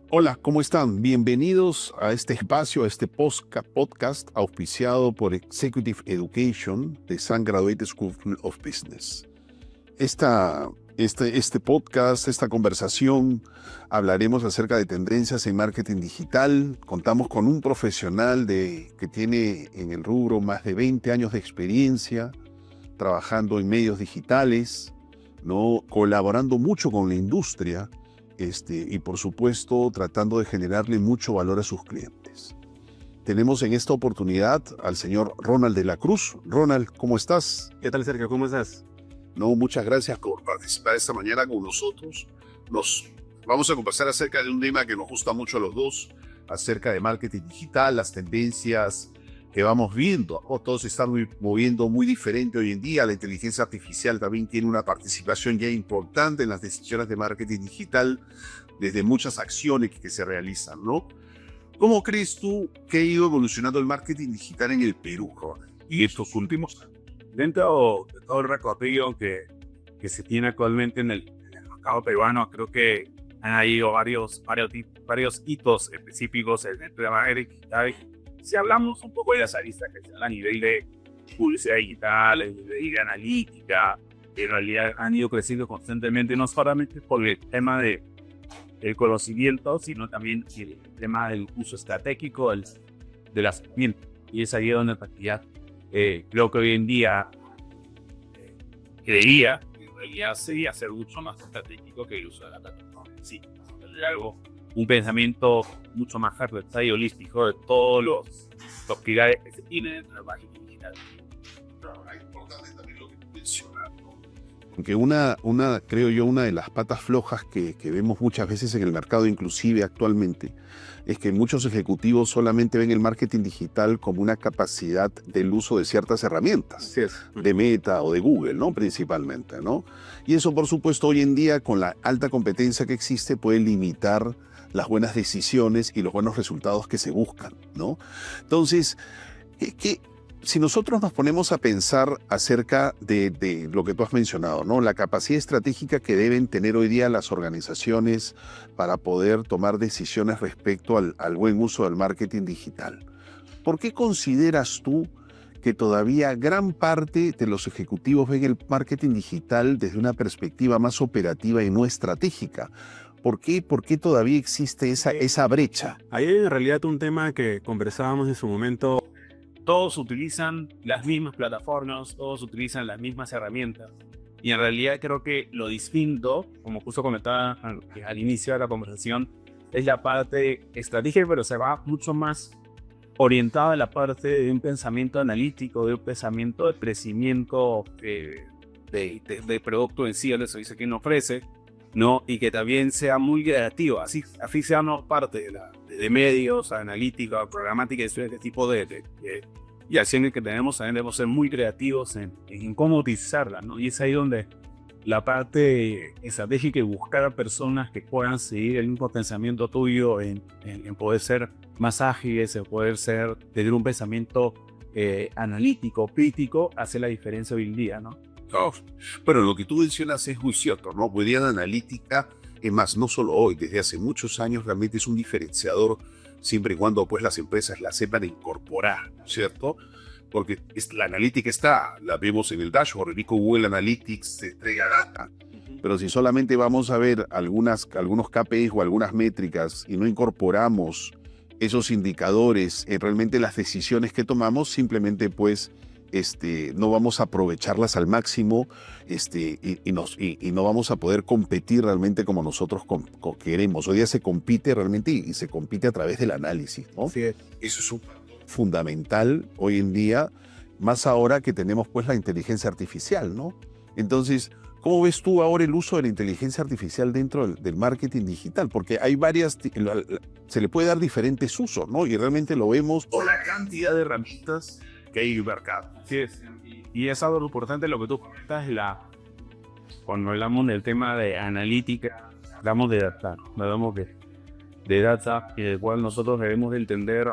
Hola, ¿cómo están? Bienvenidos a este espacio, a este podcast auspiciado por Executive Education de Sun Graduate School of Business. Este podcast, esta conversación, hablaremos acerca de tendencias en marketing digital. Contamos con un profesional que tiene en el rubro más de 20 años de experiencia, trabajando en medios digitales, ¿no? Colaborando mucho con la industria. Y por supuesto tratando de generarle mucho valor a sus clientes. Tenemos en esta oportunidad al señor Ronald de la Cruz. Ronald, ¿cómo estás? ¿Qué tal, Sergio? ¿Cómo estás? No, muchas gracias por participar esta mañana con nosotros. Nos vamos a conversar acerca de un tema que nos gusta mucho a los dos, acerca de marketing digital, las tendencias que vamos viendo. Todos se están moviendo muy diferente hoy en día. La inteligencia artificial también tiene una participación ya importante en las decisiones de marketing digital, desde muchas acciones que se realizan, ¿no? ¿Cómo crees tú que ha ido evolucionando el marketing digital en el Perú, Ronald? Y estos últimos, dentro de todo el recorrido que se tiene actualmente en el mercado peruano, creo que han habido varios hitos específicos dentro de la marketing digital. Si hablamos un poco de las aristas que están a nivel de publicidad digital, a nivel de analítica, en realidad han ido creciendo constantemente, no solamente por el tema del conocimiento, sino también el tema del uso estratégico de las herramientas. Y es ahí donde en realidad creo que hoy en día creería que en realidad sería ser mucho más estratégico que el uso de la plataforma. Sí, un pensamiento mucho más hardware y holístico de todos los pilares que se tienen dentro del marketing digital. Claro, es importante también lo que tú mencionas, ¿no? Porque creo yo, una de las patas flojas que vemos muchas veces en el mercado, inclusive actualmente, es que muchos ejecutivos solamente ven el marketing digital como una capacidad del uso de ciertas herramientas, Así es. de Meta o de Google, ¿no? Principalmente, ¿no? Y eso, por supuesto, hoy en día, con la alta competencia que existe, puede limitar las buenas decisiones y los buenos resultados que se buscan, ¿no? Entonces, si nosotros nos ponemos a pensar acerca de lo que tú has mencionado, ¿no? La capacidad estratégica que deben tener hoy día las organizaciones para poder tomar decisiones respecto al buen uso del marketing digital. ¿Por qué consideras tú que todavía gran parte de los ejecutivos ven el marketing digital desde una perspectiva más operativa y no estratégica? ¿Por qué todavía existe esa brecha? Ahí hay en realidad un tema que conversábamos en su momento. Todos utilizan las mismas plataformas, todos utilizan las mismas herramientas. Y en realidad creo que lo distinto, como justo comentaba al inicio de la conversación, es la parte estratégica, pero se va mucho más orientada a la parte de un pensamiento analítico, de un pensamiento de crecimiento de producto en sí, el servicio que uno ofrece, ¿no? Y que también sea muy creativo, así seamos parte de medios, analítica, programática, y este tipo y acciones que tenemos, también debemos ser muy creativos en cómo utilizarla, ¿no? Y es ahí donde la parte estratégica y buscar a personas que puedan seguir el mismo pensamiento tuyo en poder ser más ágiles, en poder tener un pensamiento analítico, crítico, hace la diferencia hoy en día, ¿no? Oh, bueno, lo que tú mencionas es muy cierto, ¿no? Hoy día la analítica, es más, no solo hoy, desde hace muchos años realmente es un diferenciador, siempre y cuando pues las empresas la sepan incorporar, ¿cierto? Porque la analítica la vemos en el dashboard, el rico Google Analytics te entrega data. Pero si solamente vamos a ver algunos KPIs o algunas métricas y no incorporamos esos indicadores en realmente las decisiones que tomamos, simplemente pues no vamos a aprovecharlas al máximo y no vamos a poder competir realmente como nosotros queremos. Hoy día se compite realmente y se compite a través del análisis, ¿no? Sí. Eso es un fundamental hoy en día, más ahora que tenemos pues la inteligencia artificial, ¿no? Entonces, ¿cómo ves tú ahora el uso de la inteligencia artificial dentro del marketing digital? Porque hay se le puede dar diferentes usos, ¿no? Y realmente lo vemos por la cantidad de herramientas que hay en el mercado. Sí, y es algo importante lo que tú comentas, cuando hablamos del tema de analítica, hablamos de data, hablamos de data, y del cual nosotros debemos de entender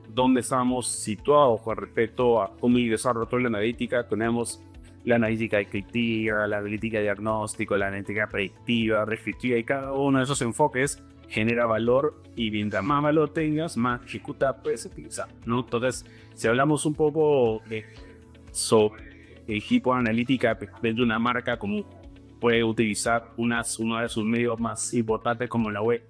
dónde estamos situados con respecto a cómo ingresar a toda la analítica. Tenemos la analítica descriptiva, la analítica diagnóstico, la analítica predictiva, restrictiva, y cada uno de esos enfoques genera valor y mientras más valor tengas, más ejecuta puedes utilizar, ¿no? Entonces, si hablamos un poco sobre equipo de analítica de una marca, como puede utilizar uno de sus medios más importantes como la web,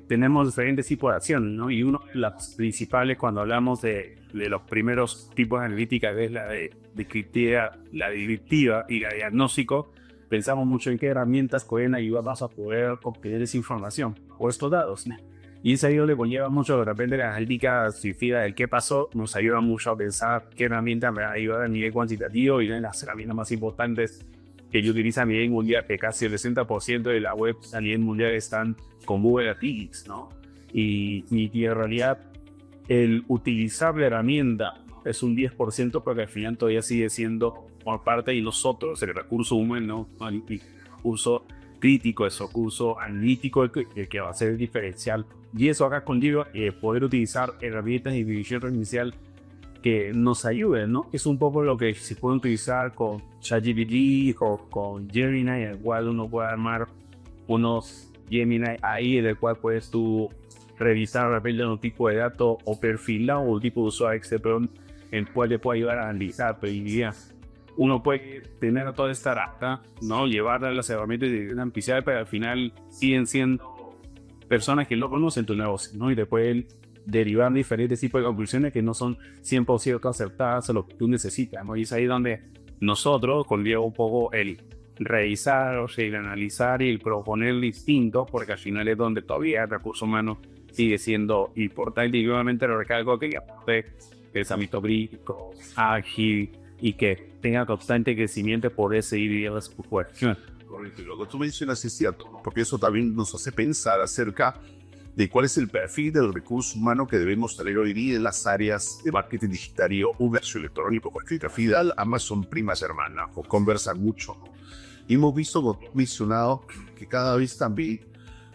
tenemos diferentes tipos de acción, ¿no? Y uno de las principales cuando hablamos de los primeros tipos de analítica es la la descriptiva y la diagnóstico. Pensamos mucho en qué herramientas pueden ayudarnos a poder obtener esa información o estos datos, ¿no? Y es ahí donde conlleva mucho, de repente, la analítica suicida del qué pasó, nos ayuda mucho a pensar qué herramienta me va a ayudar a nivel cuantitativo, y una de las herramientas más importantes que yo utilizo a nivel mundial, que casi el 60% de la web a nivel mundial están con Google Analytics, ¿no? Y en realidad el utilizar la herramienta es un 10% porque al final todavía sigue siendo por parte de nosotros el recurso humano, ¿no? El uso crítico, ese uso analítico el que va a ser el diferencial. Y eso acá conlleva poder utilizar herramientas de inteligencia inicial que nos ayuden, ¿no? Es un poco lo que se puede utilizar con ChatGPT o con Gemini, en el cual uno puede armar unos Gemini ahí, en el cual puedes tú revisar de repente un tipo de datos o perfilar un tipo de usuario en el cual le puede ayudar a analizar, pero uno puede tener toda esta data, ¿no? Llevarla a las herramientas de artificial, pero al final siguen siendo personas que no conocen tu negocio, ¿no? Y te pueden derivar diferentes tipos de conclusiones que no son 100% acertadas a lo que tú necesitas, ¿no? Y es ahí donde nosotros conlleva un poco el revisar, o sea, el analizar y el proponer distinto, porque al final es donde todavía el recurso humano sigue siendo importante. Y nuevamente lo recalco que aparte pensamiento crítico, ágil y que tenga constante crecimiento por ese ir a su cuestión. Correcto, y lo que tú mencionas es cierto, ¿no? Porque eso también nos hace pensar acerca de cuál es el perfil del recurso humano que debemos tener hoy día en las áreas de marketing digital y comercio electrónico. Porque al final ambas son primas hermanas o conversan mucho, ¿no? Y hemos visto, como tú has mencionado, que cada vez también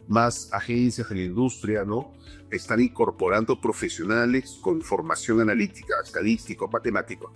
más agencias de la industria, ¿no?, están incorporando profesionales con formación analítica, estadístico, matemático.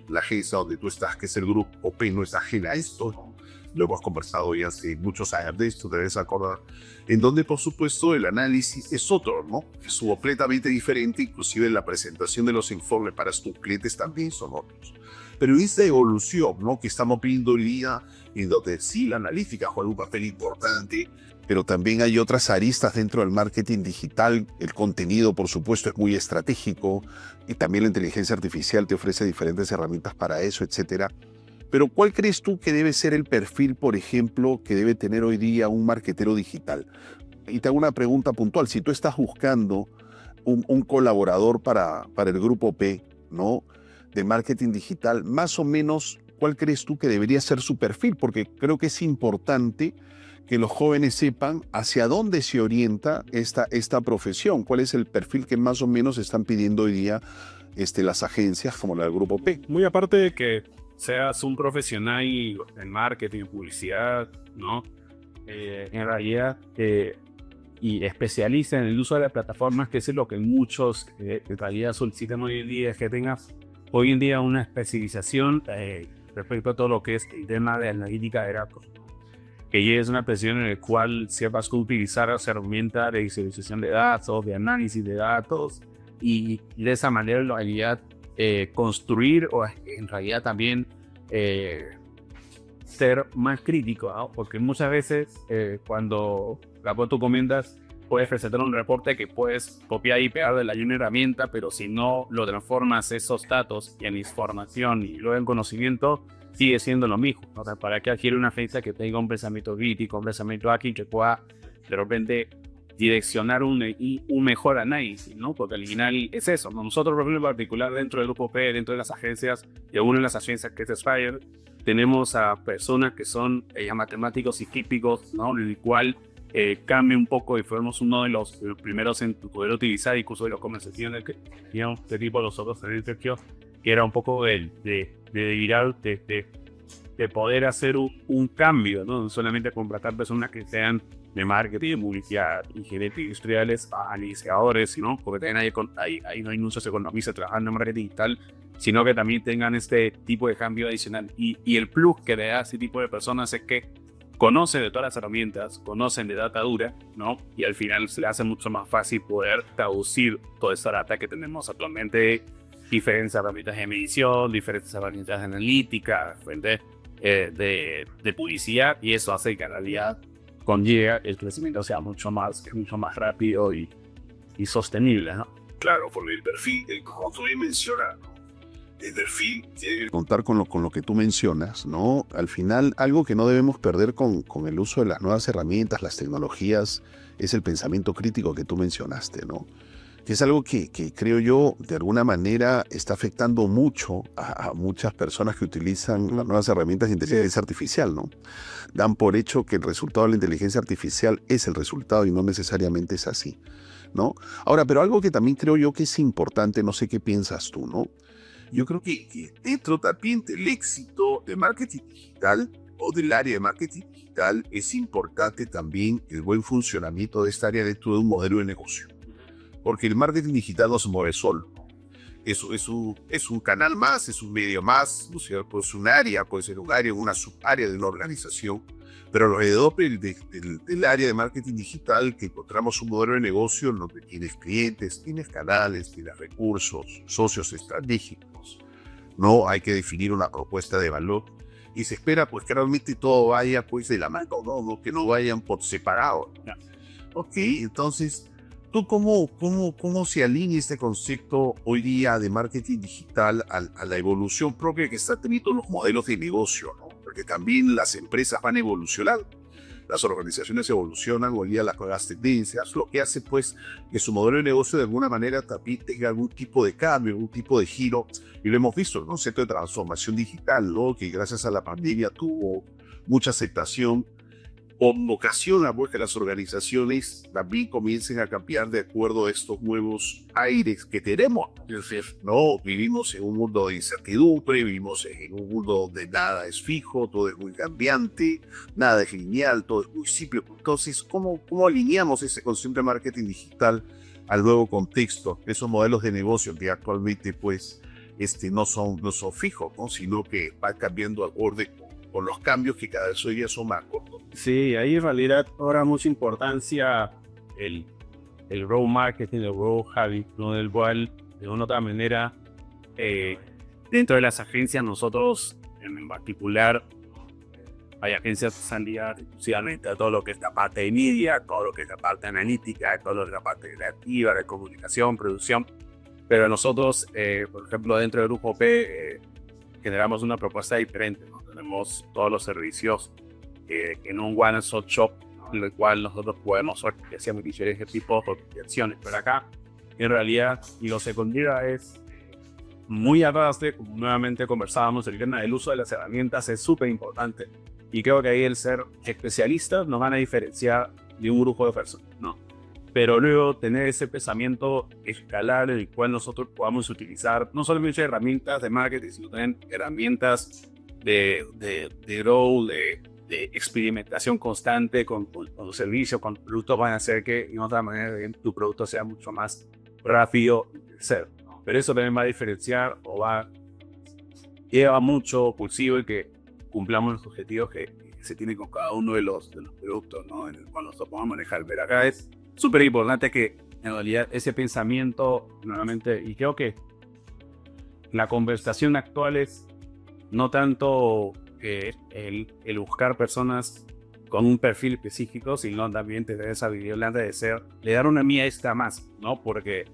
La agencia donde tú estás, que es el grupo OP, no es ajena a esto, ¿no? Lo hemos conversado ya hace muchos años de esto, te debes acordar, en donde por supuesto el análisis es otro, ¿no? Es completamente diferente, inclusive la presentación de los informes para tus clientes también son otros. Pero esa evolución, ¿no?, que estamos viendo hoy día, en donde sí la analítica juega un papel importante, pero también hay otras aristas dentro del marketing digital. El contenido, por supuesto, es muy estratégico y también la inteligencia artificial te ofrece diferentes herramientas para eso, etcétera. Pero ¿cuál crees tú que debe ser el perfil, por ejemplo, que debe tener hoy día un marketero digital? Y te hago una pregunta puntual. Si tú estás buscando un colaborador para el grupo P, ¿no?, de marketing digital, más o menos, ¿cuál crees tú que debería ser su perfil? Porque creo que es importante que los jóvenes sepan hacia dónde se orienta esta profesión. ¿Cuál es el perfil que más o menos están pidiendo hoy día las agencias como la del grupo P? Muy aparte de que seas un profesional en marketing, publicidad, ¿no? En realidad, y especializa en el uso de las plataformas, que es lo que muchos en realidad solicitan hoy en día, es que tengas hoy en día una especialización respecto a todo lo que es el tema de analítica de datos. Que ya es una presión en la cual sepas que utilizar las herramientas de visualización de datos, de análisis de datos, y de esa manera en realidad construir o en realidad también ser más crítico, ¿no? Porque muchas veces cuando tú comentas, puedes presentar un reporte que puedes copiar y pegar de la una herramienta, pero si no lo transformas esos datos en información y luego en conocimiento, sigue siendo lo mismo, ¿no? O sea, ¿para qué adquiere una agencia que tenga un pensamiento crítico, un pensamiento ágil que pueda de repente direccionar un mejor análisis, ¿no? Porque al final es eso, ¿no? Nosotros, por ejemplo, en particular dentro del grupo P, dentro de las agencias, y alguna de las agencias que es Spire, tenemos a personas que son matemáticos y típicos, ¿no? En el cual cambia un poco y fuimos uno de los primeros en poder utilizar incluso de las conversaciones que teníamos de tipo los otros en el Sergio, que era un poco de poder hacer un cambio, ¿no? No solamente contratar personas que sean de marketing, de publicidad, ingenieros industriales, analizadores, ¿no? Porque también ahí no hay muchos economistas trabajando en marketing digital, sino que también tengan este tipo de cambio adicional. Y el plus que le da a ese tipo de personas es que conocen de todas las herramientas, conocen de data dura, ¿no? Y al final se le hace mucho más fácil poder traducir toda esta data que tenemos actualmente, diferentes herramientas de medición, diferentes herramientas de analítica, diferentes de publicidad, y eso hace que en realidad conlleva el crecimiento sea mucho más rápido y sostenible, ¿no? Claro, por el perfil, como tú bien mencionas, el perfil tiene que contar con lo que tú mencionas, ¿no? Al final, algo que no debemos perder con el uso de las nuevas herramientas, las tecnologías, es el pensamiento crítico que tú mencionaste, ¿no? Que es algo que creo yo, de alguna manera, está afectando mucho a muchas personas que utilizan las nuevas herramientas de inteligencia artificial, ¿no? Dan por hecho que el resultado de la inteligencia artificial es el resultado y no necesariamente es así, ¿no? Ahora, pero algo que también creo yo que es importante, no sé qué piensas tú, ¿no? Yo creo que dentro también del éxito de marketing digital o del área de marketing digital es importante también el buen funcionamiento de esta área dentro de un modelo de negocio. Porque el marketing digital no se mueve solo. Eso es un canal más, es un medio más, ¿no es cierto? Es un área, puede ser un área, una subárea de una organización, pero alrededor del área de marketing digital que encontramos un modelo de negocio en donde tienes clientes, tienes canales, tienes recursos, socios estratégicos, ¿no? Hay que definir una propuesta de valor y se espera pues que realmente todo vaya pues de la mano, ¿no? Que no vayan por separado. Ok, entonces, ¿tú cómo se alinea este concepto hoy día de marketing digital a la evolución propia que están teniendo los modelos de negocio, ¿no? Porque también las empresas van evolucionando, las organizaciones evolucionan hoy día las nuevas tendencias, lo que hace pues que su modelo de negocio de alguna manera también tenga algún tipo de cambio, algún tipo de giro, y lo hemos visto, ¿no? Un centro de transformación digital, ¿no? Que gracias a la pandemia tuvo mucha aceptación, ocasiona pues que las organizaciones también comiencen a cambiar de acuerdo a estos nuevos aires que tenemos. Es decir, no vivimos en un mundo de incertidumbre, vivimos en un mundo donde nada es fijo, todo es muy cambiante, nada es lineal, todo es muy simple. Entonces, ¿cómo alineamos ese concepto de marketing digital al nuevo contexto? Esos modelos de negocio que actualmente pues no son fijos, ¿no? Sino que van cambiando acorde con los cambios que cada vez hoy día son más cortos. Sí, ahí en realidad cobra mucha importancia el growth marketing, el growth habit, ¿no? Del cual, de una u otra manera, dentro de las agencias nosotros, en particular, hay agencias que están ligadas exclusivamente a todo lo que es la parte de media, todo lo que es la parte analítica, todo lo que es la parte creativa, de comunicación, producción. Pero nosotros, por ejemplo, dentro del Grupo P, generamos una propuesta diferente, ¿no? Tenemos todos los servicios en un one-stop shop, en el cual nosotros podemos hacer diferentes tipos de acciones. Pero acá, en realidad, y lo secundario es muy aparte, como nuevamente conversábamos, el tema del uso de las herramientas es súper importante. Y creo que ahí el ser especialistas nos van a diferenciar de un grupo de personas, ¿no? Pero luego tener ese pensamiento escalar en el cual nosotros podamos utilizar no solamente herramientas de marketing, sino también herramientas de growth, de experimentación constante con los servicios, con productos, van a hacer que de otra manera tu producto sea mucho más rápido de crecer. Pero eso también va a diferenciar o lleva mucho pulsivo el que cumplamos los objetivos que se tienen con cada uno de los productos, ¿no? En el cual nosotros podamos manejar. Pero acá es súper importante que en realidad ese pensamiento, nuevamente, y creo que la conversación actual es no tanto el buscar personas con un perfil específico, sino también tener esa habilidad de dar una mía extra más, ¿no? Porque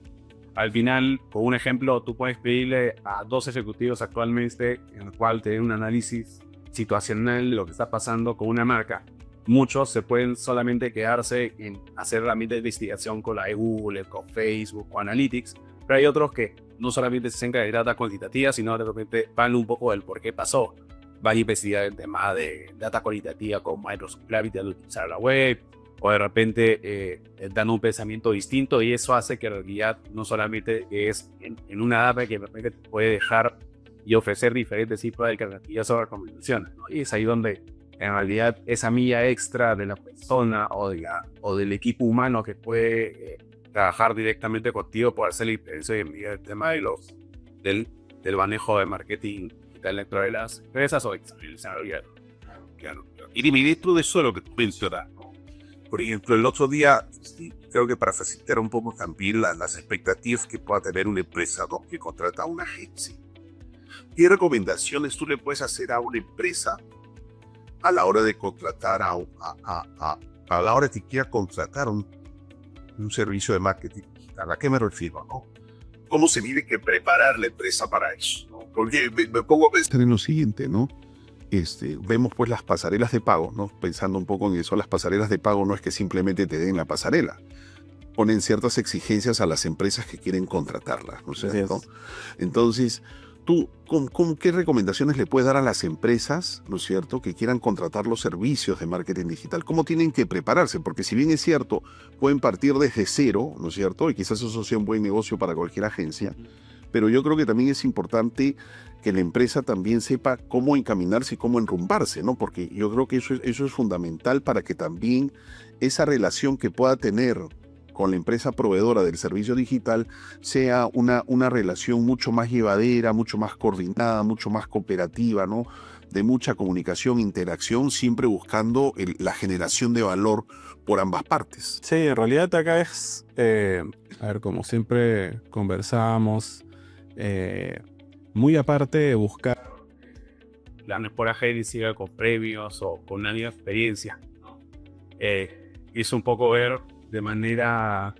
al final, con un ejemplo, tú puedes pedirle a 2 ejecutivos actualmente en el cual te den un análisis situacional de lo que está pasando con una marca. Muchos se pueden solamente quedarse en hacer herramientas de investigación con la de Google, con Facebook o Analytics, pero hay otros que no solamente se encargan de data cuantitativa, sino de repente van un poco del por qué pasó. Van a investigar el tema de data cualitativa con Microsoft Clarity al utilizar la web, o de repente dan un pensamiento distinto, y eso hace que en realidad no solamente es en una data que te puede dejar y ofrecer diferentes tipos de alternativas sobre comunicaciones, ¿no? Y es ahí donde en realidad esa milla extra de la persona o del equipo humano que puede trabajar directamente contigo puede hacer la diferencia en el tema del manejo de marketing digital dentro de las empresas o el desarrollo. Ok, Claro. Y dime, dentro de eso lo que tú mencionas, ¿no? Por ejemplo, el otro día, sí, creo que para facilitar un poco también las expectativas que pueda tener una empresa, ¿no?, que contrata a una agencia. ¿Qué recomendaciones tú le puedes hacer a una empresa a la hora de contratar a la hora que quiera contratar un servicio de marketing digital? ¿A qué me refiero, no? ¿Cómo se tiene que preparar la empresa para eso, ¿no? Porque me pongo a pensar en lo siguiente, ¿no? Vemos pues las pasarelas de pago, ¿no? Pensando un poco en eso, las pasarelas de pago no es que simplemente te den la pasarela, ponen ciertas exigencias a las empresas que quieren contratarlas, ¿no es cierto? Entonces, tú, ¿qué recomendaciones le puedes dar a las empresas, ¿no es cierto?, que quieran contratar los servicios de marketing digital? ¿Cómo tienen que prepararse? Porque si bien es cierto, pueden partir desde cero, ¿no es cierto?, y quizás eso sea un buen negocio para cualquier agencia, pero yo creo que también es importante que la empresa también sepa cómo encaminarse y cómo enrumbarse, ¿no? Porque yo creo que eso es fundamental para que también esa relación que pueda tener con la empresa proveedora del servicio digital sea una relación mucho más llevadera, mucho más coordinada, mucho más cooperativa, ¿no? De mucha comunicación, interacción, siempre buscando la generación de valor por ambas partes. Sí, en realidad acá es, a ver, como siempre conversábamos, muy aparte de buscar planes por agencia con premios o con una nueva experiencia, es un poco ver de manera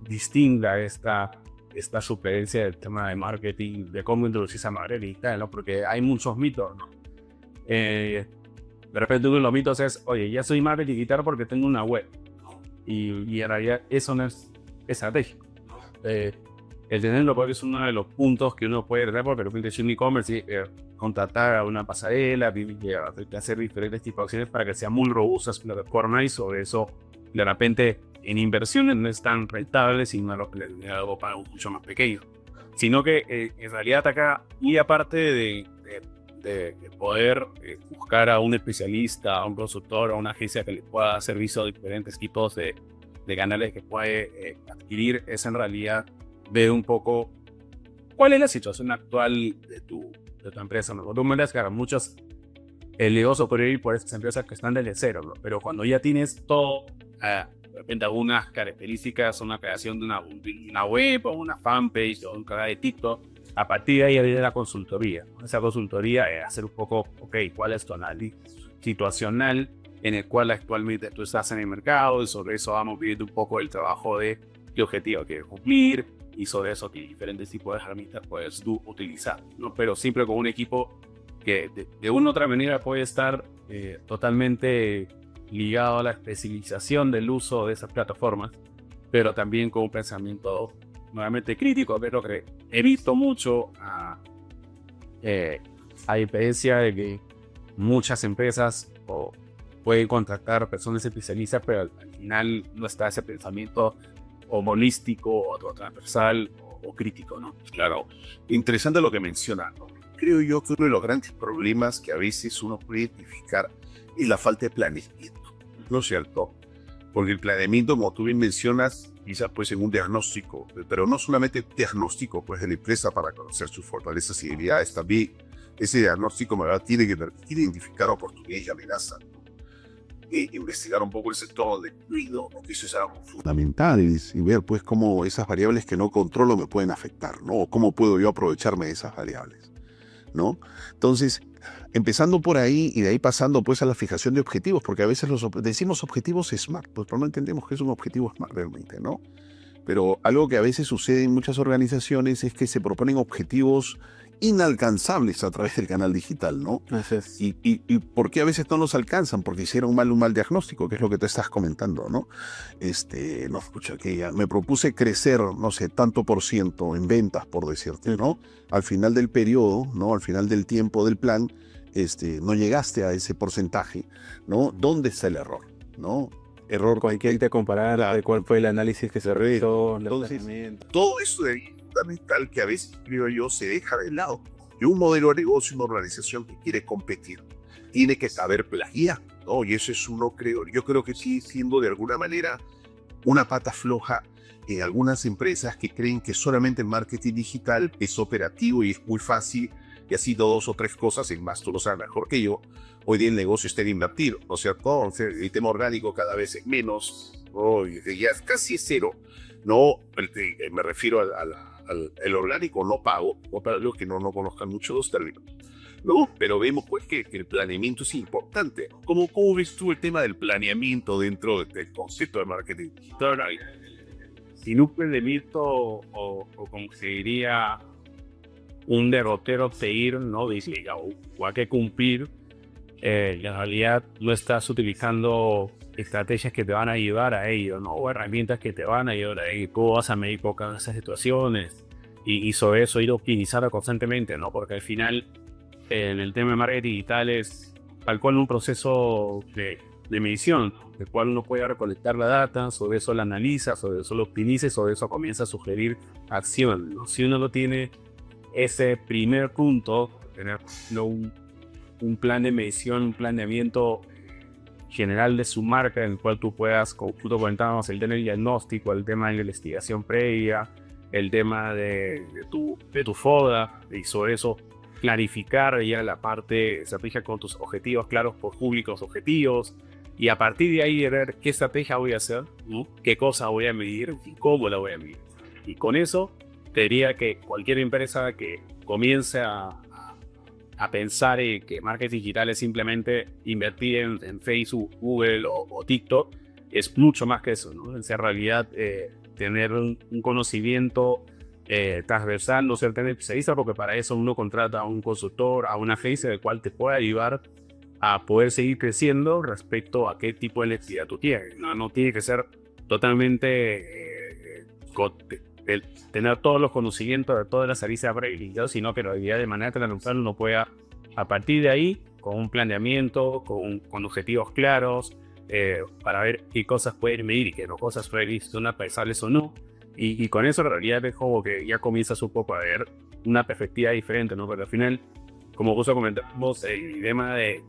distinta esta suplencia del tema de marketing, de cómo introducir esa manera digital, ¿no? Porque hay muchos mitos, ¿no? De repente uno de los mitos es, oye, ya soy marketing digital porque tengo una web, y en realidad eso no es estratégico. El tenerlo porque es uno de los puntos que uno puede tener, porque de repente es un e-commerce y contratar a una pasarela, hacer diferentes tipos de acciones para que sean muy robustas plataformas, y sobre eso de repente en inversiones no es tan rentable, sino algo para un mucho más pequeño, sino que en realidad acá, y aparte de poder buscar a un especialista, a un consultor, a una agencia que le pueda dar servicio a diferentes tipos de canales que puede adquirir, es en realidad ver un poco cuál es la situación actual de tu empresa, ¿no? Tú me das que muchos el negocio puede ir por estas empresas que están desde cero, ¿no? Pero cuando ya tienes todo, de repente algunas características, una creación de una web o una fanpage o un canal de TikTok, a partir de ahí viene la consultoría. Esa consultoría es hacer un poco, cuál es tu análisis situacional en el cual actualmente tú estás en el mercado, y sobre eso vamos viendo un poco el trabajo de qué objetivo quieres cumplir, y sobre eso qué diferentes tipos de herramientas puedes tú utilizar, ¿no? Pero siempre con un equipo que de una u otra manera puede estar totalmente ligado a la especialización del uso de esas plataformas, pero también con un pensamiento nuevamente crítico, pero que he visto mucho a diferencia de que muchas empresas pueden contratar personas especialistas, pero al final no está ese pensamiento holístico o transversal o crítico, ¿no? Claro, interesante lo que menciona, ¿no? Creo yo que uno de los grandes problemas que a veces uno puede identificar es la falta de planeamiento, ¿no es cierto? Porque el planeamiento, como tú bien mencionas, quizás pues en un diagnóstico, pero no solamente diagnóstico pues de la empresa para conocer sus fortalezas y debilidades, también ese diagnóstico tiene que permitir identificar oportunidades y amenazas, ¿no? Investigar un poco el sector de ruido, que eso es algo fundamental, y ver pues cómo esas variables que no controlo me pueden afectar, ¿no? O cómo puedo yo aprovecharme de esas variables, ¿no? Entonces, empezando por ahí y de ahí pasando pues a la fijación de objetivos, porque a veces decimos objetivos SMART, pues pero no entendemos qué es un objetivo SMART realmente, ¿no? Pero algo que a veces sucede en muchas organizaciones es que se proponen objetivos inalcanzables a través del canal digital, ¿no? Es. ¿Y por qué a veces no los alcanzan? Porque hicieron un mal diagnóstico, que es lo que te estás comentando, ¿no? No, escucha, que ya me propuse crecer, no sé, tanto por ciento en ventas, por decirte, ¿no? Al final del periodo, ¿no? Al final del tiempo del plan, no llegaste a ese porcentaje, ¿no? ¿Dónde está el error, no? Error, hay que comparar de cuál fue el análisis que se realizó. Entonces, todo eso es fundamental que a veces, creo yo, se deja de lado. Y un modelo de negocio, una organización que quiere competir, tiene que saber plagiar, ¿no? Y eso es yo creo que sigue siendo de alguna manera una pata floja en algunas empresas que creen que solamente el marketing digital es operativo y es muy fácil, y así 2 o 3 cosas, en más tú lo sabes mejor que yo, hoy día el negocio está en invertir, ¿no es cierto? O sea, el tema orgánico cada vez es menos, ¿no? Y ya es casi cero. No, me refiero al orgánico no pago, o para los que no conozcan mucho los términos. No, pero vemos pues que el planeamiento es importante. ¿Cómo ves tú el tema del planeamiento dentro del concepto de marketing digital? Sin un planeamiento o como se diría, un derrotero pedir, ¿no? Dice, o hay que cumplir, y en realidad no estás utilizando estrategias que te van a ayudar a ello, ¿no? O herramientas que te van a ayudar a ello. Tú vas a medir por cada esas situaciones y sobre eso ir optimizando constantemente, ¿no? Porque al final, en el tema de marketing digital es tal cual un proceso de medición, del cual uno puede recolectar la data, sobre eso la analiza, sobre eso lo optimiza y sobre eso comienza a sugerir acción, ¿no? Si uno no tiene ese primer punto, tener un plan de medición, un planeamiento general de su marca en el cual tú puedas, como tú comentábamos, el tema del diagnóstico, el tema de la investigación previa, el tema de tu FODA, y sobre eso clarificar ya la parte estratégica con tus objetivos claros por públicos objetivos, y a partir de ahí ver qué estrategia voy a hacer, ¿no? Qué cosa voy a medir y cómo la voy a medir. Y con eso te diría que cualquier empresa que comience a pensar en que marketing digital es simplemente invertir en Facebook, Google o TikTok, es mucho más que eso, ¿no? En realidad, tener un conocimiento transversal, no ser tan especialista, porque para eso uno contrata a un consultor, a una agencia del cual te puede ayudar a poder seguir creciendo respecto a qué tipo de necesidad tú tienes. No tiene que ser totalmente tener todos los conocimientos de todas las aristas privilegiadas, sino que en realidad de manera transversal uno pueda, a partir de ahí, con un planeamiento, con objetivos claros, para ver qué cosas pueden medir y qué no cosas pueden ser adversarias o no. Y con eso en realidad es como que ya comienzas un poco a ver una perspectiva diferente, ¿no? Porque al final, como justo comentamos, el tema de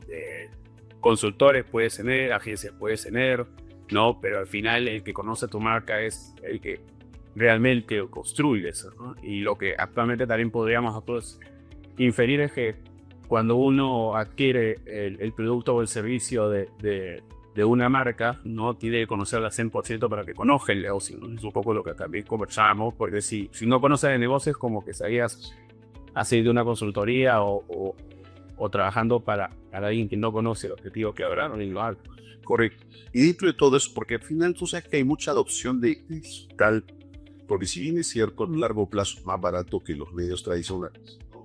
consultores puedes tener, agencias puedes tener, ¿no? Pero al final el que conoce tu marca es el que realmente construye eso, ¿no? Y lo que actualmente también podríamos nosotros inferir es que cuando uno adquiere el producto o el servicio de una marca, no tiene que conocerla al 100% para que conozca el negocio, ¿no? Es un poco lo que también conversamos, porque si no conoces el negocio es como que sabías hacer de una consultoría o trabajando para alguien que no conoce el objetivo que lograron y lo haga. Correcto. Y dentro de todo eso, porque al final tú sabes que hay mucha adopción de digital, porque si bien es cierto, a largo plazo es más barato que los medios tradicionales, ¿no?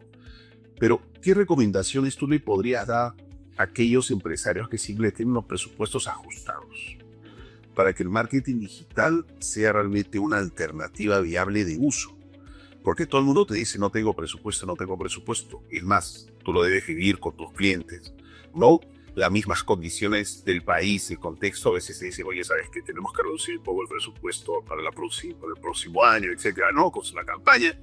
Pero, ¿qué recomendaciones tú le podrías dar a aquellos empresarios que simplemente tienen los presupuestos ajustados para que el marketing digital sea realmente una alternativa viable de uso? Porque todo el mundo te dice, no tengo presupuesto, no tengo presupuesto. Es más, tú lo debes vivir con tus clientes, ¿no? Las mismas condiciones del país, el contexto, a veces te dice, oye, sabes que tenemos que reducir un poco el presupuesto para el próximo año, etcétera, ¿no? Con la campaña.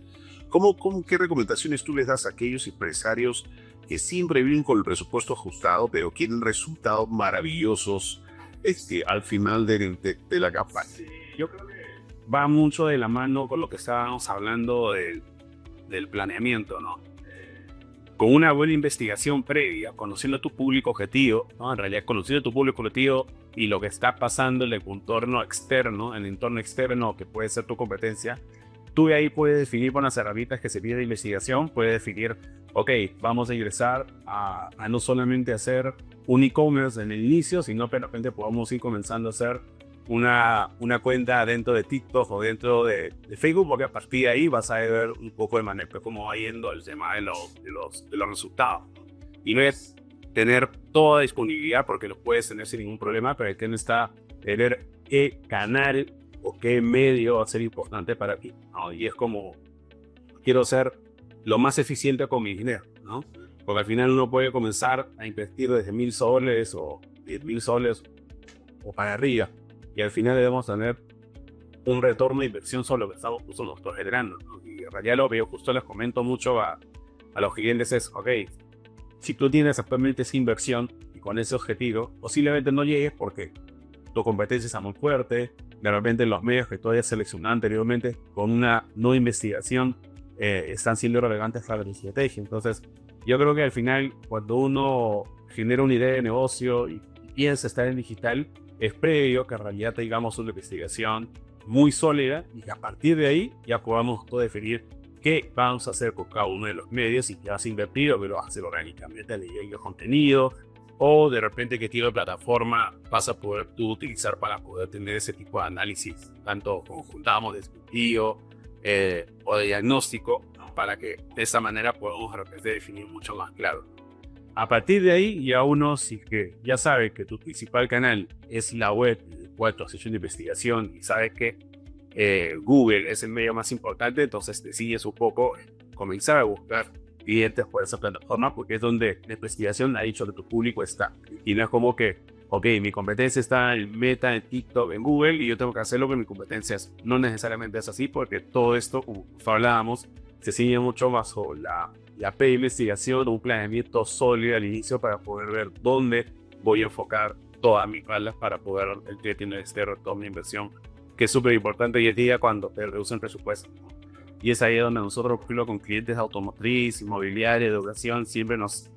¿Qué recomendaciones tú les das a aquellos empresarios que siempre viven con el presupuesto ajustado, pero quieren resultados maravillosos al final de la campaña? Yo creo que va mucho de la mano con lo que estábamos hablando del planeamiento, ¿no? Con una buena investigación previa, conociendo tu público objetivo, ¿no? En realidad, conociendo tu público objetivo y lo que está pasando en el entorno externo, que puede ser tu competencia, tú de ahí puedes definir con las herramientas que se pide de investigación, puedes definir, ok, vamos a ingresar a no solamente hacer un e-commerce en el inicio, sino que de repente podamos ir comenzando a hacer una cuenta dentro de TikTok o dentro de Facebook, porque a partir de ahí vas a ver un poco de manejo, cómo va yendo el tema de los resultados. Y no es tener toda disponibilidad, porque lo puedes tener sin ningún problema, pero hay que tener qué canal o qué medio va a ser importante para ti, ¿no? Y es como, quiero ser lo más eficiente con mi dinero, ¿no? Porque al final uno puede comenzar a invertir desde $1,000 o $10,000 o para arriba, y al final debemos tener un retorno de inversión sobre lo que estamos nosotros generando, ¿no? Y en realidad lo que yo justo les comento mucho a los clientes es, ok, si tú tienes actualmente esa inversión y con ese objetivo, posiblemente no llegues porque tu competencia está muy fuerte, de repente los medios que tú hayas seleccionado anteriormente con una no investigación están siendo relevantes para la estrategia. Entonces, Yo creo que al final, cuando uno genera una idea de negocio y piensa estar en digital, es previo que en realidad tengamos una investigación muy sólida y que a partir de ahí ya podamos todo definir qué vamos a hacer con cada uno de los medios y qué vas a invertir o qué lo vas a hacer orgánicamente, leyendo contenido, o de repente qué tipo de plataforma vas a poder tú utilizar para poder tener ese tipo de análisis, tanto como juntamos descriptivo o de diagnóstico, para que de esa manera podamos de repente definir mucho más claro. A partir de ahí, ya uno, si que ya sabe que tu principal canal es la web, el cual tú has hecho una investigación y sabes que Google es el medio más importante, entonces decides un poco comenzar a buscar clientes por esa plataforma, porque es donde la investigación ha dicho que tu público está. Y no es como que, ok, mi competencia está en Meta, en TikTok, en Google, y yo tengo que hacer lo que mi competencia es. No necesariamente es así, porque todo esto, como hablábamos, se sigue mucho más sobre la pre-investigación, un planeamiento sólido al inicio para poder ver dónde voy a enfocar todas mis balas para poder el que tiene este retorno de inversión, que es súper importante hoy en día cuando te reducen presupuesto. Y es ahí donde nosotros, por ejemplo, con clientes de automotriz, inmobiliaria, de educación, siempre nos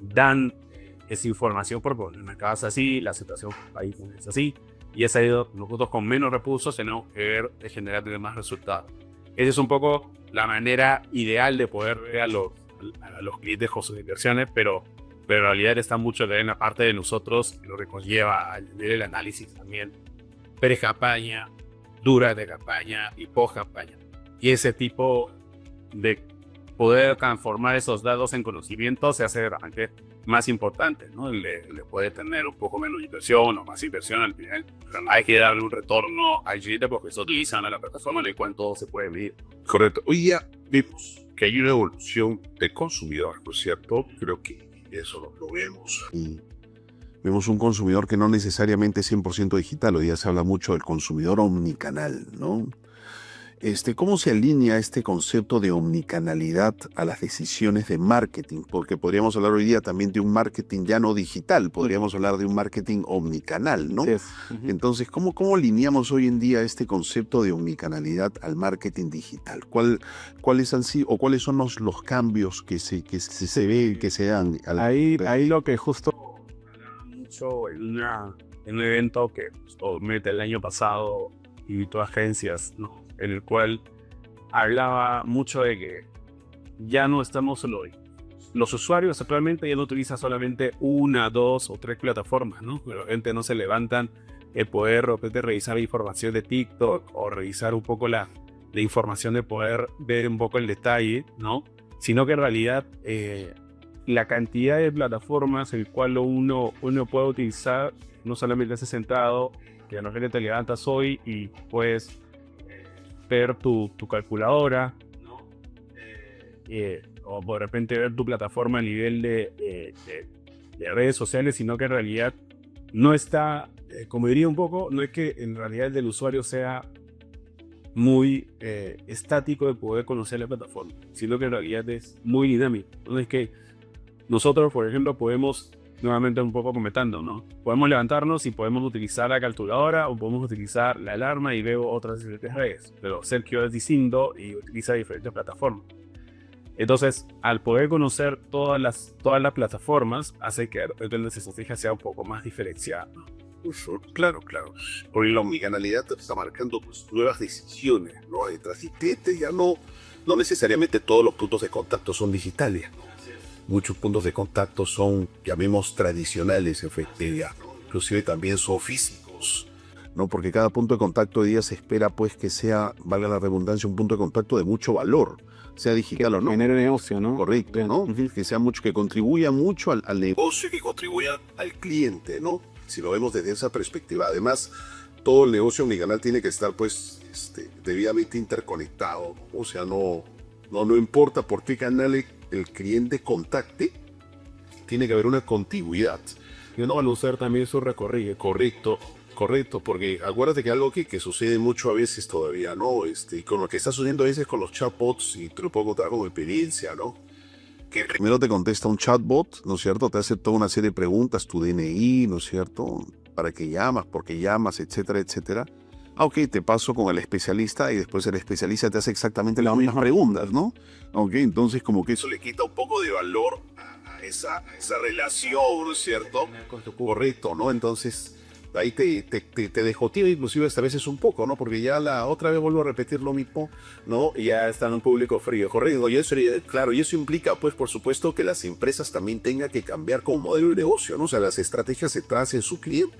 dan esa información porque el mercado es así, la situación del país es así, y es ahí donde nosotros con menos recursos tenemos que ver de generar más resultados. Esa es un poco la manera ideal de poder ver a los clientes con sus inversiones, pero en realidad está mucho en la parte de nosotros, lo que conlleva al ver el análisis también, pre-campaña, durante campaña y post-campaña. Y ese tipo de poder transformar esos datos en conocimiento se hace realmente más importante, ¿no? Le puede tener un poco menos inversión o más inversión al final, pero hay que darle un retorno al cliente porque se utilizan a la plataforma en la cual todo se puede medir. Correcto. Hoy día vimos que hay una evolución del consumidor, ¿no es cierto? Creo que eso lo vemos. Y vemos un consumidor que no necesariamente es 100% digital. Hoy día se habla mucho del consumidor omnicanal, ¿no? ¿Cómo se alinea este concepto de omnicanalidad a las decisiones de marketing? Porque podríamos hablar hoy día también de un marketing ya no digital, podríamos hablar de un marketing omnicanal, ¿no? Sí. Entonces, ¿cómo alineamos hoy en día este concepto de omnicanalidad al marketing digital? ¿Cuáles han sido o cuáles son los cambios que se ven, que se dan? Ahí lo que justo mucho en un evento que mete el año pasado invitó a agencias, ¿no? En el cual hablaba mucho de que ya no estamos solo hoy. Los usuarios actualmente ya no utilizan solamente una, dos o tres plataformas, ¿no? La gente no se levantan el poder de repente revisar la información de TikTok o revisar un poco la información de poder ver un poco el detalle, ¿no? Sino que en realidad la cantidad de plataformas en el cual uno puede utilizar no solamente hace sentado, que no te levantas hoy y puedes ver tu calculadora, ¿no? O de repente ver tu plataforma a nivel de redes sociales, sino que en realidad no está, como diría un poco, no es que en realidad el del usuario sea muy estático de poder conocer la plataforma, sino que en realidad es muy dinámico. Entonces que nosotros, por ejemplo, podemos, nuevamente un poco comentando, ¿no? Podemos levantarnos y podemos utilizar la calculadora o podemos utilizar la alarma y veo otras diferentes redes, pero Sergio es distinto y utiliza diferentes plataformas. Entonces, al poder conocer todas las plataformas, hace que la estrategia sea un poco más diferenciada, ¿no? Claro. Porque la omnicanalidad está marcando pues, nuevas decisiones, ¿no? Detrás y ya no necesariamente todos los puntos de contacto son digitales, ¿no? Muchos puntos de contacto son, llamemos, tradicionales, efectivamente, inclusive también son físicos, ¿no? Porque cada punto de contacto hoy día se espera pues que sea, valga la redundancia, un punto de contacto de mucho valor, sea digital o no. Genere negocio, ¿no? Correcto, ¿no? Que sea mucho, que contribuya mucho al negocio, que contribuya al cliente, ¿no? Si lo vemos desde esa perspectiva. Además, todo el negocio omnicanal tiene que estar pues debidamente interconectado, ¿no? O sea, no importa por qué canal el cliente contacte, tiene que haber una continuidad. Y uno va a usar también su recorrido. Correcto, porque acuérdate que algo que sucede mucho a veces todavía, ¿no? Con lo que está sucediendo a veces con los chatbots, y te lo puedo contar como experiencia, ¿no? Que primero te contesta un chatbot, ¿no es cierto? Te hace toda una serie de preguntas, tu DNI, ¿no es cierto? ¿Para qué llamas? ¿Por qué llamas? Etcétera, etcétera. Ok, te paso con el especialista y después el especialista te hace exactamente las mismas preguntas, ¿no? Ok, entonces como que eso le quita un poco de valor a esa relación, ¿cierto? Correcto, ¿no? Entonces ahí te desmotiva inclusive hasta veces un poco, ¿no? Porque ya la otra vez vuelvo a repetir lo mismo, ¿no? Y ya está en un público frío, correcto. Y eso, claro, y eso implica, pues, por supuesto, que las empresas también tengan que cambiar como modelo de negocio, ¿no? O sea, las estrategias se traen en su cliente,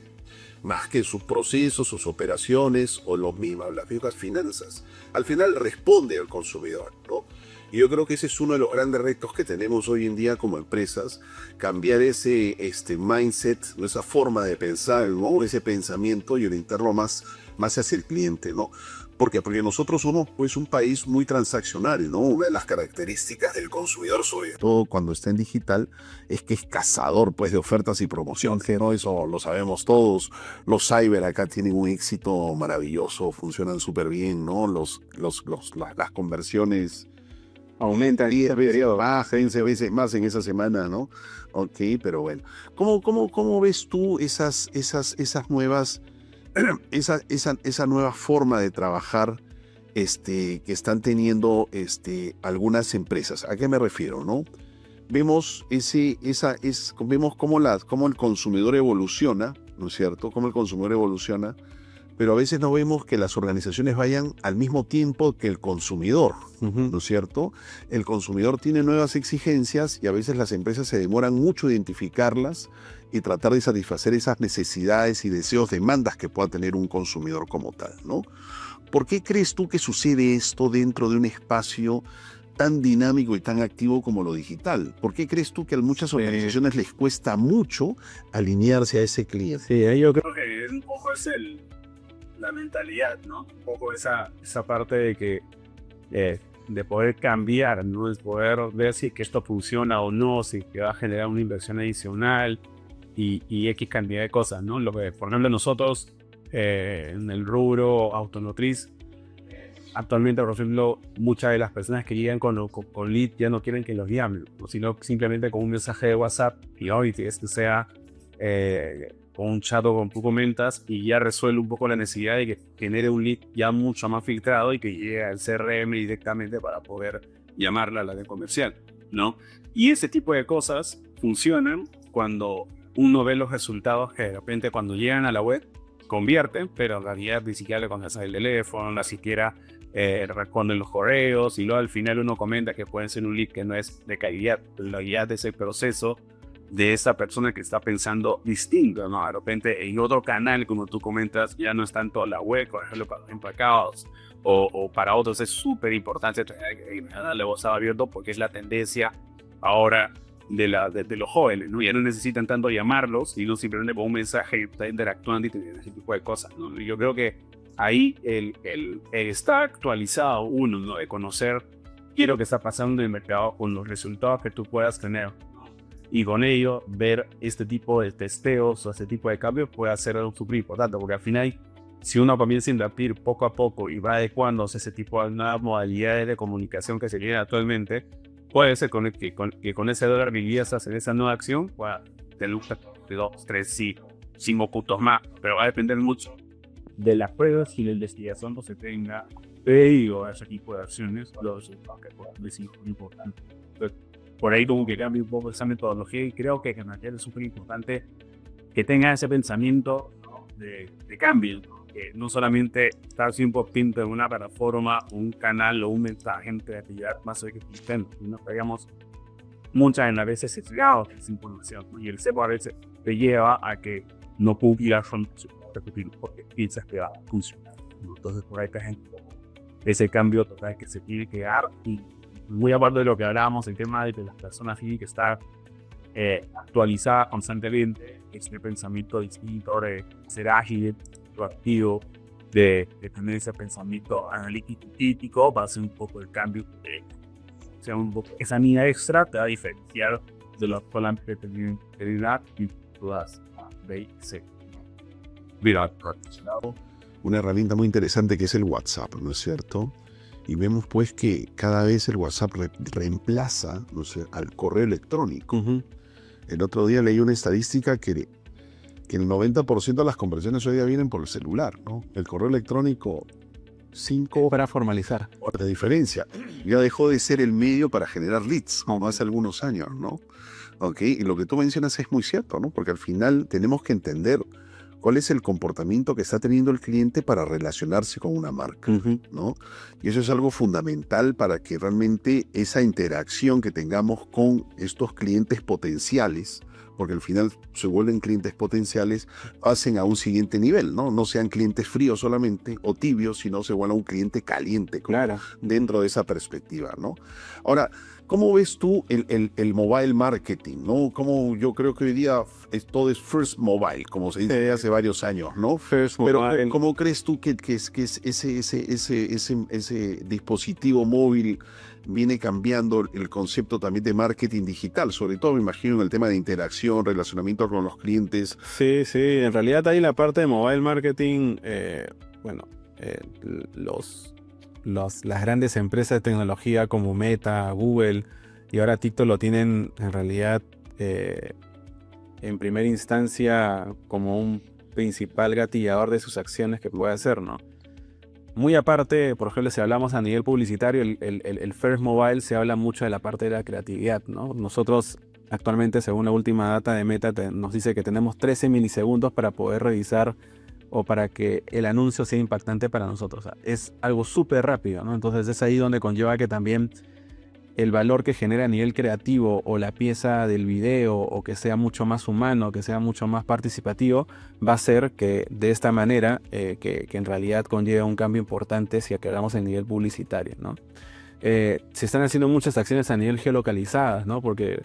más que sus procesos, sus operaciones o las mismas finanzas. Al final responde al consumidor, ¿no? Y yo creo que ese es uno de los grandes retos que tenemos hoy en día como empresas, cambiar ese mindset, esa forma de pensar, ¿no? Ese pensamiento y orientarlo más hacia el cliente, ¿no? Porque nosotros somos pues un país muy transaccional, ¿no? Una de las características del consumidor, sobre todo cuando está en digital, es que es cazador pues de ofertas y promociones, ¿no? Eso lo sabemos todos. Los cyber acá tienen un éxito maravilloso, funcionan súper bien, ¿no? Las conversiones aumentan 10 veces, baja 15 veces más en esa semana, ¿no? Ok, pero bueno. ¿Cómo ves tú esas nuevas, esa nueva forma de trabajar que están teniendo algunas empresas? ¿A qué me refiero, no? Vemos vemos cómo el consumidor evoluciona, ¿no es cierto? Cómo el consumidor evoluciona, pero a veces no vemos que las organizaciones vayan al mismo tiempo que el consumidor, ¿no es cierto? El consumidor tiene nuevas exigencias y a veces las empresas se demoran mucho en identificarlas y tratar de satisfacer esas necesidades y deseos, demandas que pueda tener un consumidor como tal, ¿no? ¿Por qué crees tú que sucede esto dentro de un espacio tan dinámico y tan activo como lo digital? ¿Por qué crees tú que a muchas organizaciones les cuesta mucho alinearse a ese cliente? Sí, yo creo que un poco es la mentalidad, ¿no? Un poco esa parte de que de poder cambiar, ¿no? De poder ver si que esto funciona o no, si que va a generar una inversión adicional y X cantidad de cosas, ¿no? Lo que, por ejemplo, nosotros en el rubro automotriz, actualmente, por ejemplo, muchas de las personas que llegan con lead ya no quieren que los llamen, sino simplemente con un mensaje de WhatsApp y hoy que sea con un chat o como tú comentas y ya resuelve un poco la necesidad de que genere un lead ya mucho más filtrado y que llegue al CRM directamente para poder llamarla a la de comercial, ¿no? Y ese tipo de cosas funcionan cuando uno ve los resultados que de repente cuando llegan a la web convierten, pero en realidad ni siquiera le contestan el teléfono, ni siquiera responden los correos y luego al final uno comenta que puede ser un lead que no es de calidad, la calidad de ese proceso de esa persona que está pensando distinto, ¿no? De repente en otro canal, como tú comentas, ya no es tanto la web, por ejemplo, para los empacados, o para otros es súper importante darle voz abierto porque es la tendencia ahora de los jóvenes, ¿no? Ya no necesitan tanto llamarlos, sino simplemente con un mensaje está interactuando y teniendo ese tipo de cosas, ¿no? Y yo creo que ahí el estar actualizado uno, ¿no? De conocer qué es lo que está pasando en el mercado con los resultados que tú puedas tener, y con ello ver este tipo de testeos o este tipo de cambios puede ser algo súper importante, porque al final si uno comienza a invertir poco a poco y va adecuándose a ese tipo de nuevas modalidades de comunicación que se tienen actualmente, puede ser que con ese dólar que inviertas en esa nueva acción pueda tener de 2, 3, 5 puntos más, pero va a depender mucho de las pruebas y la investigación que se tenga a ese tipo de acciones, los resultados que puedan decir muy importante. Por ahí como que cambie un poco esa metodología y creo que en realidad es súper importante que tenga ese pensamiento, ¿no? de cambio, ¿no? Que no solamente estar siempre pinto en una plataforma, un canal o un mensaje de actividad más que existente, sino que digamos muchas de las veces sesgados esa información, ¿no? Y el sesgo a veces te lleva a que no publicas repetir porque piensas que va a funcionar, ¿no? Entonces por ahí te gente ese cambio total que se tiene que dar y muy aparte de lo que hablábamos, el tema de que las personas tienen que estar actualizadas constantemente, este pensamiento distinto, de ser ágil, proactivo, de tener ese pensamiento analítico crítico, va a ser un poco el cambio, sea un poco, esa mina extra te va a diferenciar de los solamente tener y todas B&C. Mira, una herramienta muy interesante que es el WhatsApp, ¿no es cierto? Y vemos pues que cada vez el WhatsApp reemplaza, no sé, al correo electrónico. El otro día leí una estadística que que el 90% de las conversiones hoy día vienen por el celular, ¿no? El correo electrónico, 5 Para formalizar. horas de diferencia. Ya dejó de ser el medio para generar leads, como hace algunos años, ¿no? ¿Ok? Y lo que tú mencionas es muy cierto, ¿no? Porque al final tenemos que entender cuál es el comportamiento que está teniendo el cliente para relacionarse con una marca, ¿no? Y eso es algo fundamental para que realmente esa interacción que tengamos con estos clientes potenciales, porque al final se vuelven clientes potenciales, pasen a un siguiente nivel, ¿no? No sean clientes fríos solamente o tibios, sino se vuelva un cliente caliente, Claro. dentro de esa perspectiva, ¿no? Ahora, ¿cómo ves tú el mobile marketing, ¿no? Como yo creo que hoy día todo es first mobile, como se dice hace varios años, ¿no? First Pero mobile. ¿cómo crees tú que es ese dispositivo móvil viene cambiando el concepto también de marketing digital? Sobre todo me imagino en el tema de interacción, relacionamiento con los clientes. Sí, sí, en realidad ahí la parte de mobile marketing, las grandes empresas de tecnología como Meta, Google y ahora TikTok lo tienen en realidad en primera instancia como un principal gatillador de sus acciones que puede hacer, ¿no? Muy aparte, por ejemplo, si hablamos a nivel publicitario, el First Mobile se habla mucho de la parte de la creatividad, ¿no? Nosotros actualmente, según la última data de Meta, nos dice que tenemos 13 milisegundos para poder revisar o para que el anuncio sea impactante para nosotros. O sea, es algo súper rápido, ¿no? Entonces es ahí donde conlleva que también el valor que genera a nivel creativo o la pieza del video o que sea mucho más humano, que sea mucho más participativo, va a ser que de esta manera que en realidad conlleva un cambio importante si hablamos en nivel publicitario, ¿no? Se están haciendo muchas acciones a nivel geolocalizadas, ¿no? Porque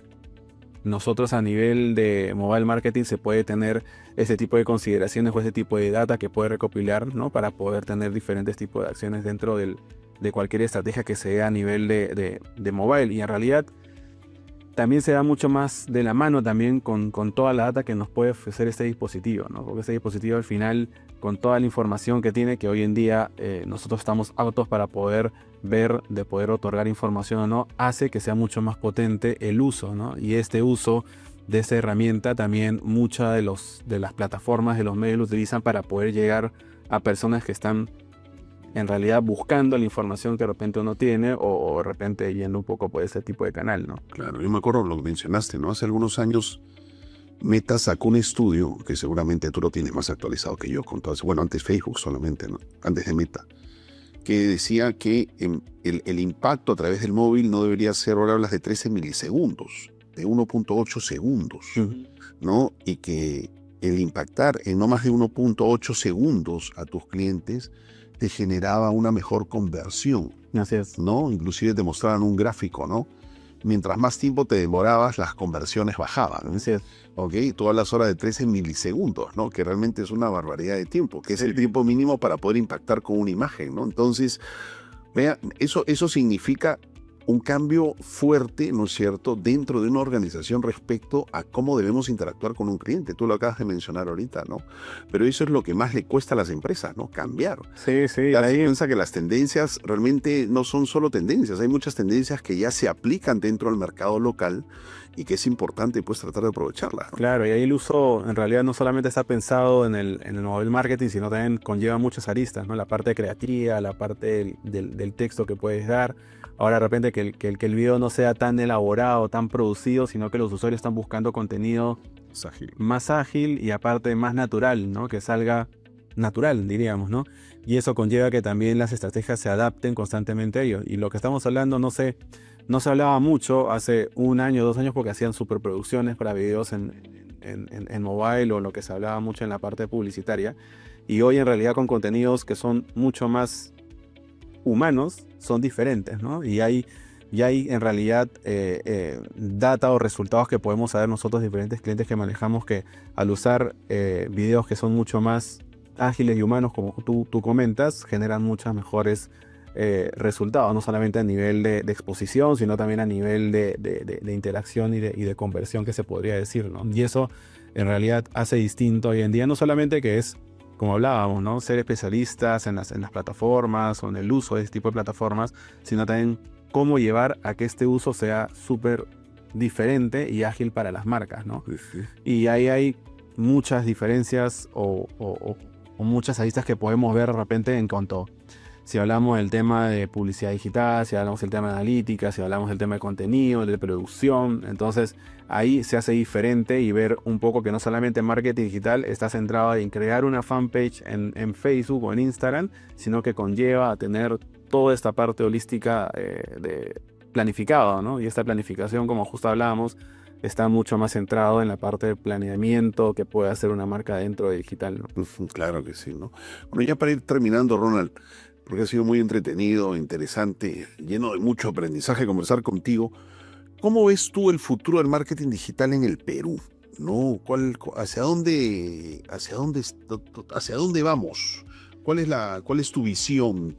nosotros a nivel de mobile marketing se puede tener ese tipo de consideraciones o ese tipo de data que puede recopilar, ¿no? Para poder tener diferentes tipos de acciones dentro de cualquier estrategia que sea a nivel de mobile. Y en realidad también se da mucho más de la mano también con toda la data que nos puede ofrecer este dispositivo, ¿no? Porque este dispositivo al final, con toda la información que tiene, que hoy en día nosotros estamos aptos para poder ver, de poder otorgar información o no, hace que sea mucho más potente el uso, ¿no? Y este uso de esta herramienta también muchas de las plataformas, de los medios lo utilizan para poder llegar a personas que están en realidad buscando la información que de repente uno tiene o de repente yendo un poco por ese tipo de canal, ¿no? Claro, yo me acuerdo lo que mencionaste, ¿no? Hace algunos años Meta sacó un estudio, que seguramente tú lo tienes más actualizado que yo, bueno, antes Facebook solamente, ¿no? Antes de Meta, que decía que el impacto a través del móvil no debería ser, ahora hablas de 13 milisegundos, de 1.8 segundos, ¿no? Y que el impactar en no más de 1.8 segundos a tus clientes te generaba una mejor conversión. Así es. ¿No? Inclusive te mostraban un gráfico, ¿no? Mientras más tiempo te demorabas, las conversiones bajaban. Así es. ¿Ok? Todas las horas de 13 milisegundos, ¿no? Que realmente es una barbaridad de tiempo, que es el tiempo mínimo para poder impactar con una imagen, ¿no? Entonces, vea, eso significa un cambio fuerte, ¿no es cierto?, dentro de una organización respecto a cómo debemos interactuar con un cliente. Tú lo acabas de mencionar ahorita, ¿no? Pero eso es lo que más le cuesta a las empresas, ¿no? Cambiar. Sí, sí. Ahí piensa que las tendencias realmente no son solo tendencias, hay muchas tendencias que ya se aplican dentro del mercado local y que es importante pues tratar de aprovecharlas, ¿no? Claro, y ahí el uso en realidad no solamente está pensado en el mobile marketing, sino también conlleva muchas aristas, ¿no? La parte creativa, la parte del texto que puedes dar. Ahora de repente que el video no sea tan elaborado, tan producido, sino que los usuarios están buscando contenido más ágil y aparte más natural, ¿no? Que salga natural, diríamos, ¿no? Y eso conlleva que también las estrategias se adapten constantemente a ello. Y lo que estamos hablando, no se hablaba mucho hace 1 año, 2 años, porque hacían superproducciones para videos en mobile o lo que se hablaba mucho en la parte publicitaria. Y hoy en realidad con contenidos que son mucho más humanos, son diferentes, ¿no? Y hay en realidad data o resultados que podemos saber nosotros, diferentes clientes que manejamos, que al usar videos que son mucho más ágiles y humanos, como tú comentas, generan muchas mejores resultados, no solamente a nivel de exposición, sino también a nivel de interacción y de conversión, que se podría decir, ¿no? Y eso en realidad hace distinto hoy en día, no solamente que es, como hablábamos, ¿no?, ser especialistas en las plataformas o en el uso de este tipo de plataformas, sino también cómo llevar a que este uso sea súper diferente y ágil para las marcas, ¿no? Sí. Y ahí hay muchas diferencias o muchas aristas que podemos ver de repente en cuanto, si hablamos del tema de publicidad digital, si hablamos del tema de analítica, si hablamos del tema de contenido, de producción. Entonces ahí se hace diferente y ver un poco que no solamente marketing digital está centrado en crear una fanpage en Facebook o en Instagram, sino que conlleva a tener toda esta parte holística de planificado, ¿no? Y esta planificación, como justo hablábamos, está mucho más centrado en la parte de planeamiento que puede hacer una marca dentro de digital, ¿no? Claro que sí, ¿no? Bueno, ya para ir terminando, Ronald, porque ha sido muy entretenido, interesante, lleno de mucho aprendizaje conversar contigo. ¿Cómo ves tú el futuro del marketing digital en el Perú? ¿No? ¿Hacia dónde vamos? ¿Cuál es tu visión?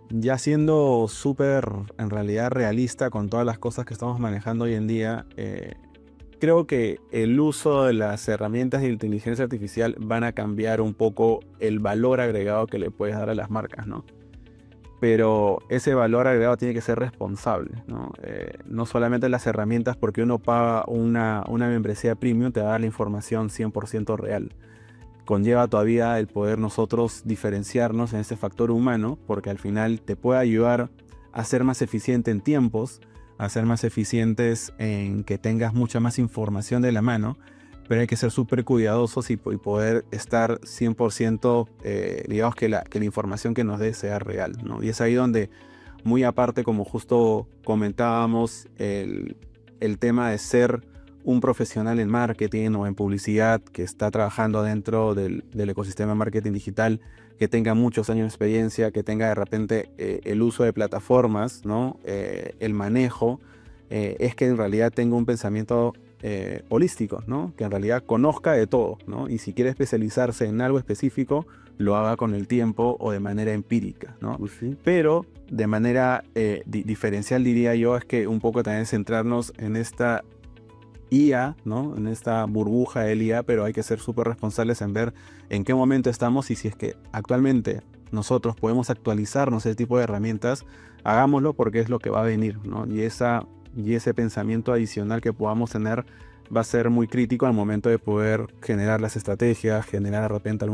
Ya siendo súper, en realidad, realista con todas las cosas que estamos manejando hoy en día, creo que el uso de las herramientas de inteligencia artificial van a cambiar un poco el valor agregado que le puedes dar a las marcas, ¿no? Pero ese valor agregado tiene que ser responsable, ¿no? No solamente las herramientas, porque uno paga una membresía premium, te da la información 100% real. Conlleva todavía el poder nosotros diferenciarnos en ese factor humano, porque al final te puede ayudar a ser más eficiente en tiempos, a ser más eficientes en que tengas mucha más información de la mano, pero hay que ser súper cuidadosos y poder estar 100%, digamos que la información que nos dé sea real, ¿no? Y es ahí donde, muy aparte, como justo comentábamos, el tema de ser un profesional en marketing o en publicidad que está trabajando dentro del ecosistema de marketing digital, que tenga muchos años de experiencia, que tenga de repente el uso de plataformas, ¿no? El manejo, es que en realidad tenga un pensamiento holístico, ¿no? Que en realidad conozca de todo, ¿no? Y si quiere especializarse en algo específico, lo haga con el tiempo o de manera empírica, ¿no? Sí. Pero de manera diferencial, diría yo, es que un poco también centrarnos en esta IA, ¿no? En esta burbuja del IA, pero hay que ser súper responsables en ver en qué momento estamos y si es que actualmente nosotros podemos actualizarnos ese tipo de herramientas, hagámoslo porque es lo que va a venir, ¿no? Y ese pensamiento adicional que podamos tener va a ser muy crítico al momento de poder generar las estrategias, generar de repente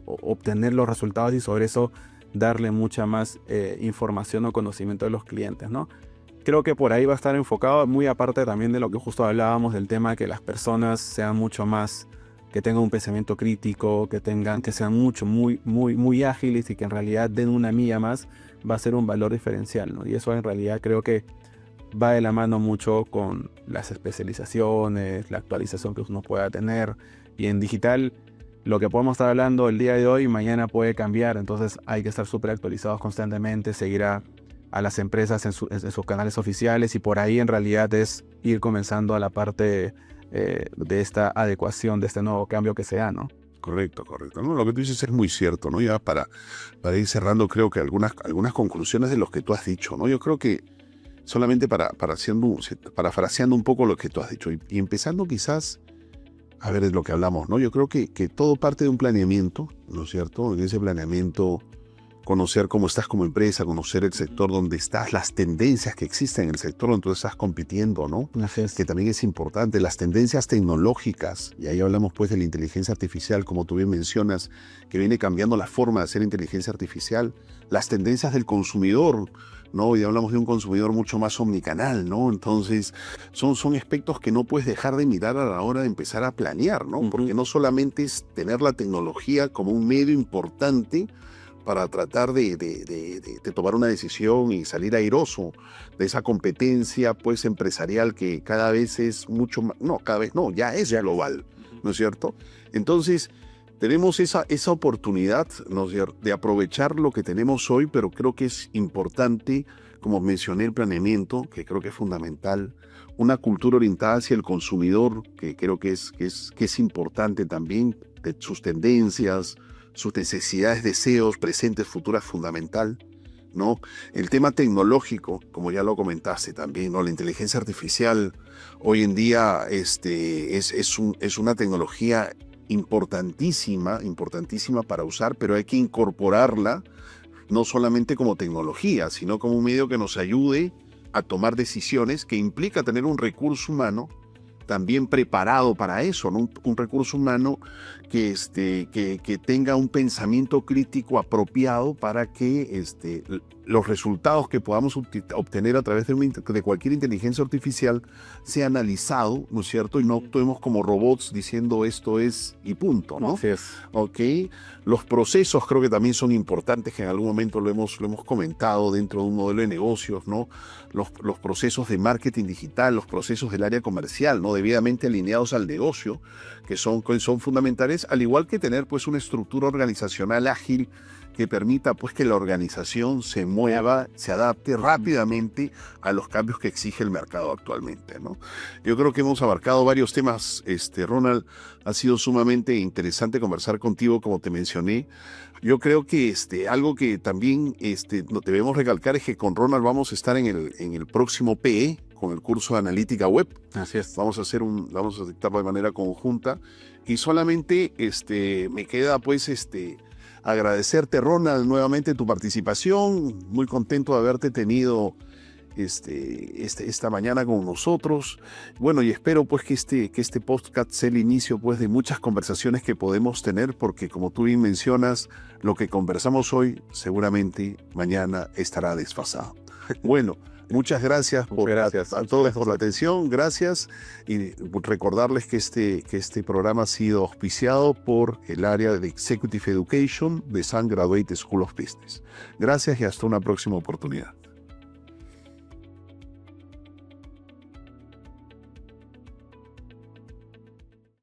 obtener los resultados y sobre eso darle mucha más información o conocimiento de los clientes, ¿no? Creo que por ahí va a estar enfocado, muy aparte también de lo que justo hablábamos del tema, que las personas sean mucho más, que tengan un pensamiento crítico, que sean muy ágiles y que en realidad den una milla más, va a ser un valor diferencial, ¿no? Y eso en realidad creo que va de la mano mucho con las especializaciones, la actualización que uno pueda tener. Y en digital, lo que podemos estar hablando el día de hoy, mañana puede cambiar, entonces hay que estar súper actualizados constantemente, seguir a las empresas en sus canales oficiales y por ahí en realidad es ir comenzando a la parte de esta adecuación, de este nuevo cambio que se da, ¿no? Correcto. No, lo que tú dices es muy cierto, ¿no? Ya para ir cerrando, creo que algunas conclusiones de lo que tú has dicho, ¿no? Yo creo que solamente parafraseando un poco lo que tú has dicho y empezando quizás a ver de lo que hablamos, ¿no? Yo creo que todo parte de un planeamiento, ¿no es cierto? En ese planeamiento conocer cómo estás como empresa, conocer el sector donde estás, las tendencias que existen en el sector donde tú estás compitiendo, ¿no? Así es. Que también es importante, las tendencias tecnológicas, y ahí hablamos pues de la inteligencia artificial, como tú bien mencionas, que viene cambiando la forma de hacer inteligencia artificial, las tendencias del consumidor, ¿no? Hoy hablamos de un consumidor mucho más omnicanal, ¿no? Entonces, son aspectos que no puedes dejar de mirar a la hora de empezar a planear, ¿no? Porque no solamente es tener la tecnología como un medio importante para tratar de tomar una decisión y salir airoso de esa competencia pues empresarial que cada vez es mucho más, ya es global, ¿no es cierto? Entonces tenemos esa oportunidad, ¿no es cierto?, de aprovechar lo que tenemos hoy, pero creo que es importante, como mencioné, el planeamiento, que creo que es fundamental, una cultura orientada hacia el consumidor, que creo que es importante también, de sus tendencias, sus necesidades, deseos, presentes, futuras, fundamental, ¿no? El tema tecnológico, como ya lo comentaste también, ¿no? La inteligencia artificial hoy en día es una tecnología importantísima para usar, pero hay que incorporarla no solamente como tecnología, sino como un medio que nos ayude a tomar decisiones, que implica tener un recurso humano también preparado para eso, ¿no? Un recurso humano que tenga un pensamiento crítico apropiado para que los resultados que podamos obtener a través de cualquier inteligencia artificial sea analizado, ¿no es cierto? Y no actuemos como robots diciendo esto es y punto, ¿no? Así es. Ok. Los procesos creo que también son importantes, que en algún momento lo hemos comentado dentro de un modelo de negocios, ¿no? Los procesos de marketing digital, los procesos del área comercial, ¿no? Debidamente alineados al negocio, que son fundamentales, al igual que tener pues una estructura organizacional ágil que permita pues que la organización se mueva, se adapte rápidamente a los cambios que exige el mercado actualmente, ¿no? Yo creo que hemos abarcado varios temas, Ronald. Ha sido sumamente interesante conversar contigo, como te mencioné. Yo creo que algo que también debemos recalcar es que con Ronald vamos a estar en el próximo PE, con el curso de analítica web. Así es. Vamos a dictarlo de manera conjunta. Y solamente me queda pues agradecerte, Ronald, nuevamente tu participación. Muy contento de haberte tenido esta mañana con nosotros. Bueno, y espero pues que este podcast sea el inicio pues de muchas conversaciones que podemos tener, porque como tú bien mencionas, lo que conversamos hoy seguramente mañana estará desfasado. Bueno, muchas gracias a todos por la atención, gracias, y recordarles que este programa ha sido auspiciado por el área de Executive Education de Sun Graduate School of Business. Gracias y hasta una próxima oportunidad.